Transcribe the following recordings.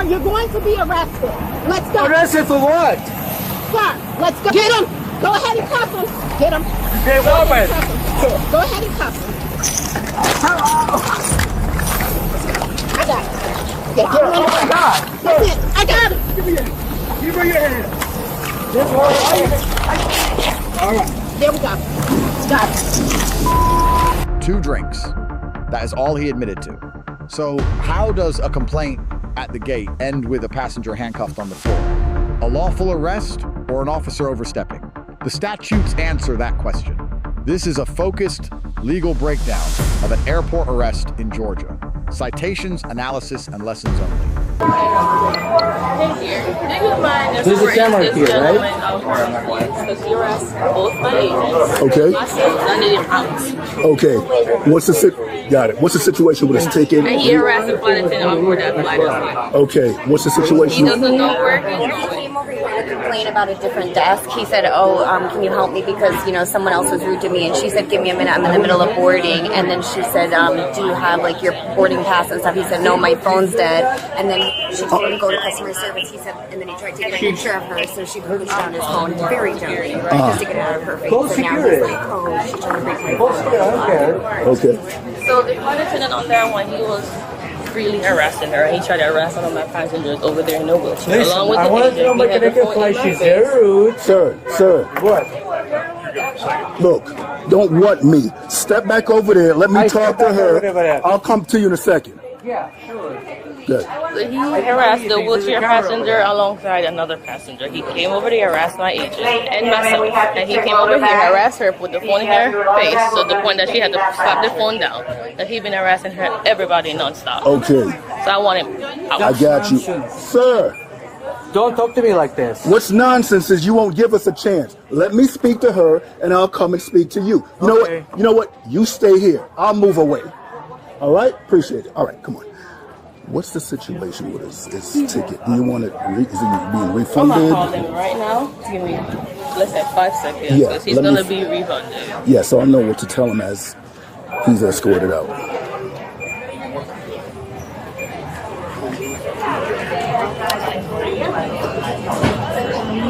You're going to be arrested. Let's go. Arrested for what? Sir, let's go. Get him. Go ahead and cuff him. Get him. Hey, woman. Go ahead and cuff him. I got it. Yeah, get him in the way. That's it. I got it. Give me your hand. Give me your hand. This one. All right. There we go. Got it. 2 drinks. That is all he admitted to. So how does a complaint at the gate end with a passenger handcuffed on the floor? A lawful arrest or an officer overstepping? The statutes answer that question. This is a focused legal breakdown of an airport arrest in Georgia. Citations, analysis, and lessons only. There's a camera here, right? Because you arrest both my agents. Okay. I need him out. Okay. Got it. What's the situation with this ticket? And he harassed the flight attendant on board that flight as well. Okay. What's the He situation? doesn't know where he's He going. came over here to complain about a different desk. He said, can you help me because, someone else was rude to me. And she said, give me a minute. I'm in the middle of boarding. And then she said, do you have like your boarding pass and stuff? He said, no, my phone's dead. And then she told him to go to customer service. He said, and then he tried to get a picture of her. So she pushed down his phone very gently, right? Just to get it out of her face. Close And now security. he's like, oh, she's trying to break my Close phone. security, I don't care. Okay. So the flight attendant on that one, he was freely harassing her. He tried to harass one of my passengers over there in the wheelchair. Listen, along with I the wanted to agent. know my He had the connected phone flight. in my She's face. very rude. Sir. What? Look, don't want me. Step back over there. Let me I talk step to back over her. there. I'll come to you in a second. Yeah, sure. Good. So he harassed the wheelchair passenger alongside another passenger. He came over there, harassed my agent and myself. And he came over here, harassed her, put the phone in her face. So the point that she had to slap the phone down. That he been harassing her, everybody nonstop. Okay. So I want him out. I got you. Sir, Don't talk to me like this. what's nonsense is you won't give us a chance. Let me speak to her and I'll come and speak to you. You know what? Okay. You know what? You stay here. I'll move away. All right? Appreciate it. All right, come on. What's the situation with his ticket? Do you want it? Is he being I'm gonna refunded? call him right now. Give me, let's say 5 seconds. Yeah, Because he's let me- gonna be refunded. Yeah, so I know what to tell him as he's escorted out.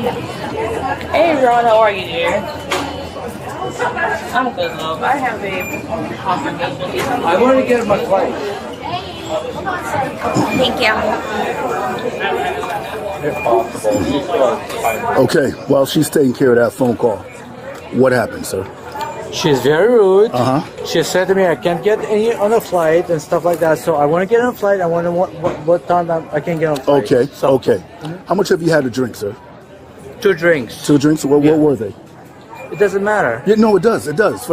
Hey Ron, how are you, dear? I'm good, love. I have a confrontation. I want to get my flight. Thank you. Okay, while she's taking care of that phone call, what happened, sir? She's very rude. Uh-huh. She said to me, I can't get any on a flight and stuff like that. So I want to get on a flight. I want to what time I can get on a flight. Okay, So, okay. How much have you had to drink, sir? 2 drinks. 2 drinks? What were they? It doesn't matter. Yeah, no, it does. It does.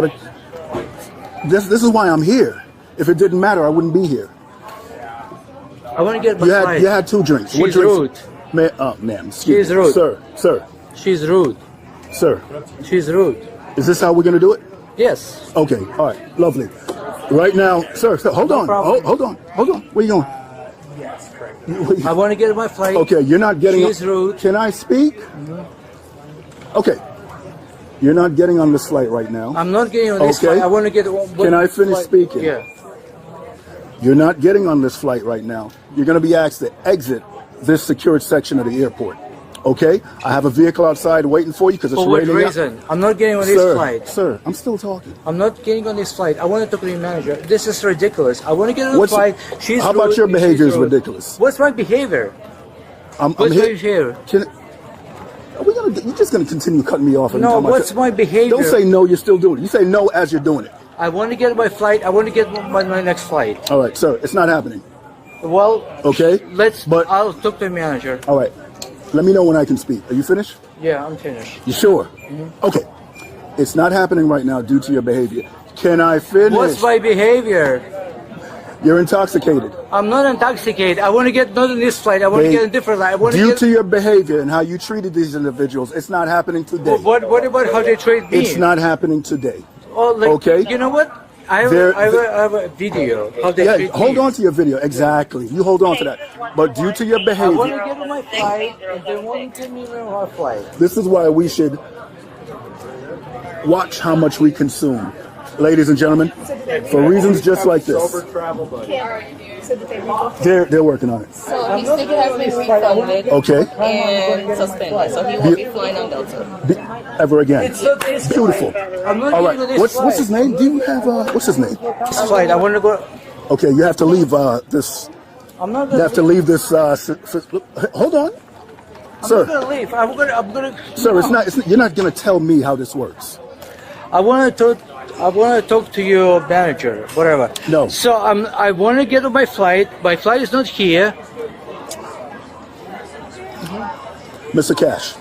This is why I'm here. If it didn't matter, I wouldn't be here. I want to get my flight. You had 2 drinks. She's What drinks? rude. Ma'am, excuse She's me. rude. Sir, She's rude. sir. She's rude. Is this how we're going to do it? Yes. Okay, all right, lovely. Right now, sir, hold on. problem. Hold on. Where you going? I want to get my flight. Okay, you're not getting. She's rude. Can I speak? Okay, you're not getting on this flight right now. I'm not getting on this Okay. flight. I want to get. Can I finish speaking? Yeah. You're not getting on this flight right now. You're going to be asked to exit this secured section of the airport. Okay, I have a vehicle outside waiting for you because it's For what raining. reason? I'm not getting on this flight. Sir, I'm still talking. I'm not getting on this flight. I want to talk to the manager. This is ridiculous. I want to get on the flight. She's How about rude, your she's behavior is rude. ridiculous? What's my behavior? I'm What's here. my behavior? You're just going to continue cutting me off. every No, time I what's my behavior? Don't say no, you're still doing it. You say no as you're doing it. I want to get on my flight. I want to get on my next flight. All right, sir, it's not happening. Well, Okay? but I'll talk to the manager. All right, let me know when I can speak. Are you finished? Yeah, I'm finished. You sure? Okay. It's not happening right now due to your behavior. Can I finish? What's my behavior? You're intoxicated. I'm not intoxicated. I want to get not on this flight. I want to get a different flight. I want Due to get. to your behavior and how you treated these individuals, it's not happening today. What about how they treat me? It's not happening today. Oh, like, Okay. You know what? I have a video how they treat me. Hold on to your video. Exactly. You hold on to that. But due to your I want to behavior, get on my flight, and they won't take me on my flight. this is why we should watch how much we consume. Ladies and gentlemen, for reasons just like this. said that they rebooked. They're working on it. So his ticket has been refunded Okay. and suspended, so he won't be flying on Delta. Ever again. It's not this Beautiful. I'm not All right. getting on this What's his name? Do you have what's his name? This flight. I want to go. Okay, you have to leave this. I'm not You gonna have to leave this. Hold on, I'm sir. not gonna leave. I'm gonna. Sir, it's not. You're not going to tell me how this works. I want to talk to your manager, whatever. No. So I want to get on my flight. My flight is not here. Mr. Cash,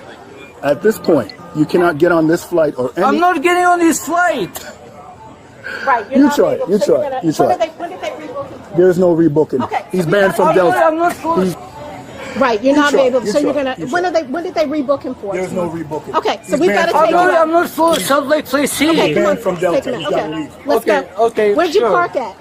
at this point, you cannot get on this flight or any. I'm not getting on this flight. Right. You try it. You try it. You try it. When did they rebook him? There's no rebooking. Okay. He's banned from Delta. I'm not going. Right. You're not try, able. you So you're try, gonna. you When try. did they rebook him for? There's no rebooking. Okay, so He's we've banned got to from take him Delta. I'm not full Salt Lake Place C. Okay, come on. Banned from Delta. Take him You out. gotta Okay. leave. Let's Okay, go. okay, Where'd you sure. park at?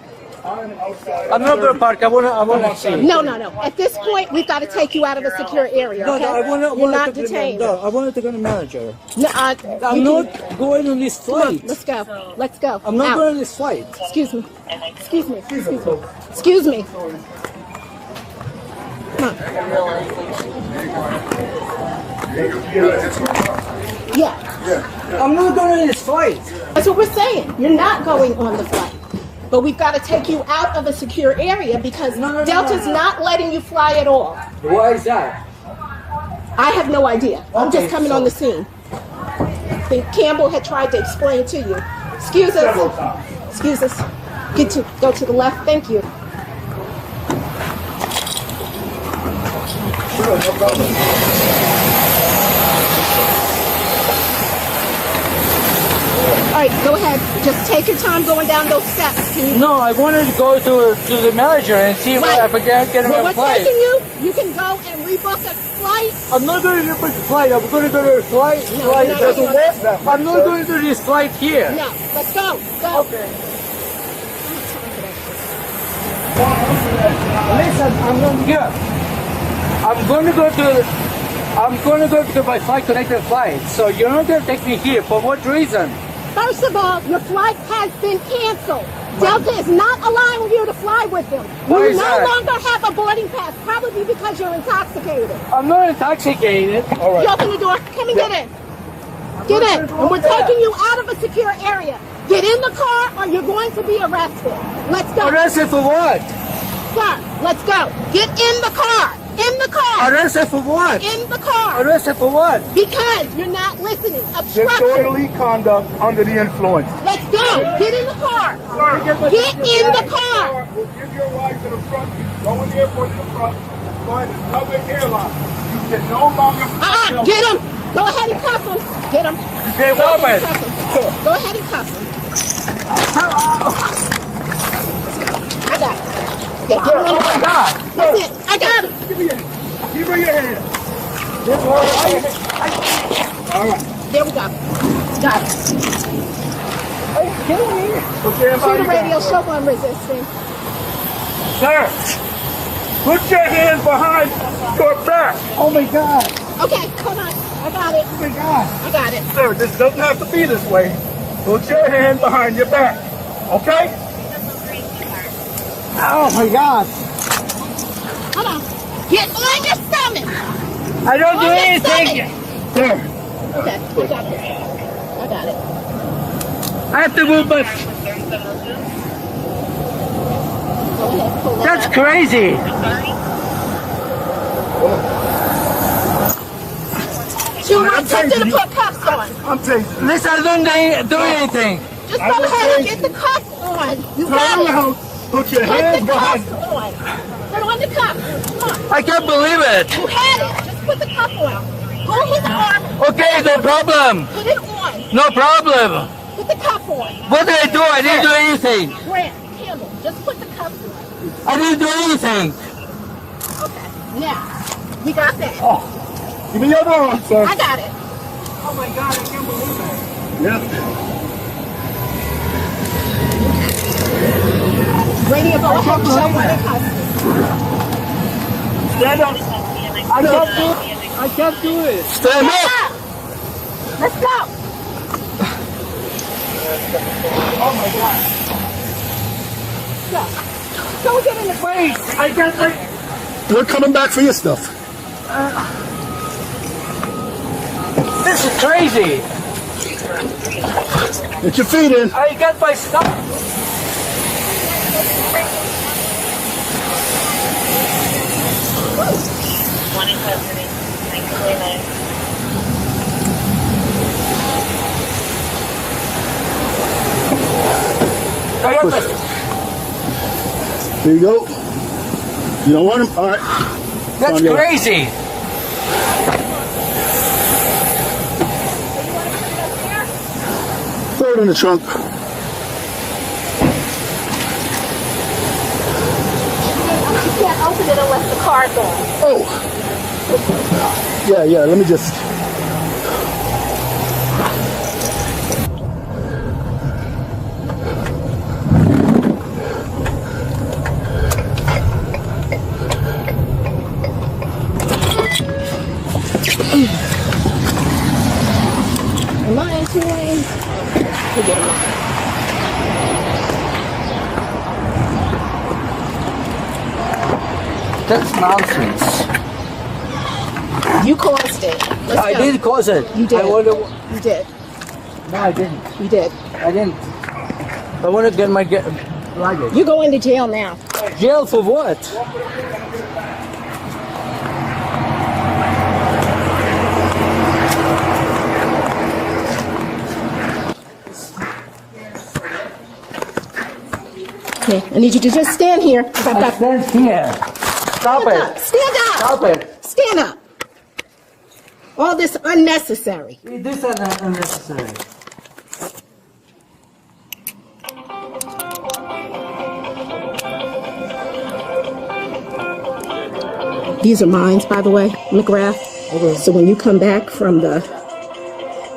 I'm not gonna park. I wanna see. No. At this point, we've got to take you out of a secure area. No, Okay? I wanna. You're not detained. No, I wanted to go to the manager. No, I'm you not can- going on this Come on, flight. let's go. Let's go. I'm not Out. going on this flight. Excuse me. Excuse me. Excuse me. Excuse me. Come on. Yeah. I'm not going on this flight. That's what we're saying. You're not going on the flight. But we've got to take you out of a secure area because No. Delta's not letting you fly at all. Why is that? I have no idea. I'm Okay, just coming so- on the scene. I think Campbell had tried to explain to you. Excuse us. Excuse us. Go to the left. Thank you. All right, go ahead. Just take your time going down those steps. Can you? No, I wanted to go to the manager and see if I can get on Well, a we're flight. taking you. You can go and rebook a flight. I'm not going to book the flight. I'm going to go to a flight. No, flight you're not doesn't going. work that much, I'm not going to this flight here. No, let's go. Go. Okay. Listen, I'm going to go. I'm going to go to my flight connected flight. So you're not going to take me here. For what reason? First of all, your flight has been canceled. Delta is not allowing you to fly with them. Why You is no that? longer have a boarding pass, probably because you're intoxicated. I'm not intoxicated. All You right. open the door. Come and get in. Get in. And we're taking you out of a secure area. Get in the car or you're going to be arrested. Let's go. Arrested for what? Sir, let's go. Get in the car. In the car. Arrested for what? In the car. Arrested for what? Because you're not listening. Obstruction. Disorderly conduct under the influence. Let's go. Get in the car. Get in the car. We'll give your wife to the front. Go in the airport to the front. Go ahead and public airline. You can no longer. Get him. Go ahead and cuff him. Get him. Hey, Go ahead woman. and cuff him. Go ahead and cuff him. I got it. Yeah, get him. Oh my God. That's it. I got him. Give me your hand. There we go. Got it. Are you kidding me? Shoot the radio. Show one resisting. Sir, put your hands behind your back. Oh my God. Okay, hold on. I got it. Oh my God. I got it. Sir, this doesn't have to be this way. Put your hand behind your back. Okay? Oh my God. Hold on. Get on your stomach. I don't do On your anything. stomach. Sir. Okay, I got it. I got it. I have to move my. Go ahead, pull that That's up. crazy. She wants you to put cuffs on. I'm tasing. Listen, I don't do anything. Just go ahead and get the cuffs on. You Turn got it. around. Put your Put hands the behind. cuffs on. Put on the cuffs. Come on. I can't believe it. You had it. Just put the cuff on. Pull his arm. Okay, no problem. Put it on. No problem. Put the cuff on. What did I do? I didn't do anything. Grant, Campbell, just put the cuffs on. I didn't do anything. Okay. Now, we got that. Give me your arm, sir. I got it. Oh my God, I can't believe that. Yes. Radio, go ahead and show one the cuffs. Stand up. I can't do it. Stand up. Yeah. Let's go. Oh my God. Go. Go get in the car. Wait, I got my... We're coming back for your stuff. This is crazy. Get your feet in. I got my stuff. There you go. You don't want him? All right. That's crazy. Throw it in the trunk. You can't open it unless the car's on. Oh. Yeah, let me just... Am I in two lanes? Forget it. That's nonsense. You caused it. Let's I go. did cause it. You did. You did. No, I didn't. You did. I didn't. I want to get my luggage. You go into jail now. Jail for what? Okay, I need you to just stand here. Stand here. Stop Stand it. up. Stand up. Stop it. Stand up. All this unnecessary. This is unnecessary. These are mine, by the way, McGrath. Okay. So when you come back from the...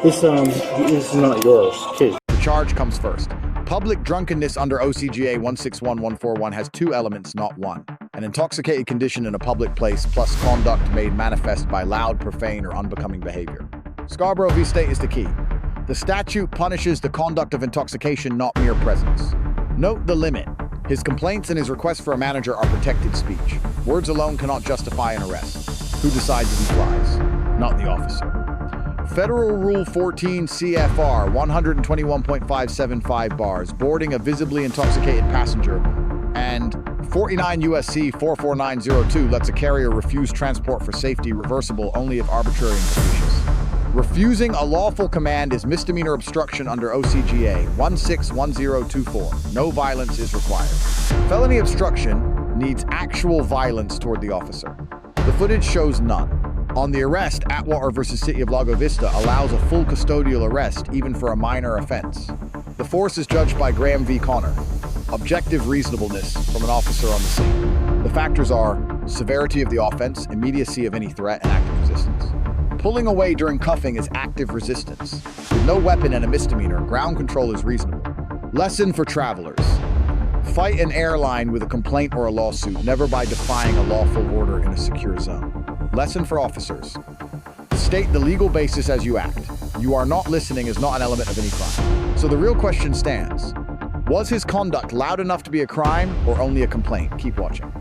This is not yours, too. The charge comes first. Public drunkenness under OCGA 161141 has two elements, not one. An intoxicated condition in a public place plus conduct made manifest by loud, profane, or unbecoming behavior. Scarborough v. State is the key. The statute punishes the conduct of intoxication, not mere presence. Note the limit. His complaints and his requests for a manager are protected speech. Words alone cannot justify an arrest. Who decides if he flies? Not the officer. Federal Rule 14 CFR 121.575 bars, boarding a visibly intoxicated passenger, and 49 USC 44902 lets a carrier refuse transport for safety, reversible only if arbitrary and capricious. Refusing a lawful command is misdemeanor obstruction under OCGA 161024. No violence is required. Felony obstruction needs actual violence toward the officer. The footage shows none. On the arrest, Atwater versus City of Lago Vista allows a full custodial arrest even for a minor offense. The force is judged by Graham v. Connor. Objective reasonableness from an officer on the scene. The factors are severity of the offense, immediacy of any threat, and active resistance. Pulling away during cuffing is active resistance. With no weapon and a misdemeanor, ground control is reasonable. Lesson for travelers. Fight an airline with a complaint or a lawsuit, never by defying a lawful order in a secure zone. Lesson for officers. State the legal basis as you act. You are not listening is not an element of any crime. So the real question stands. Was his conduct loud enough to be a crime or only a complaint? Keep watching.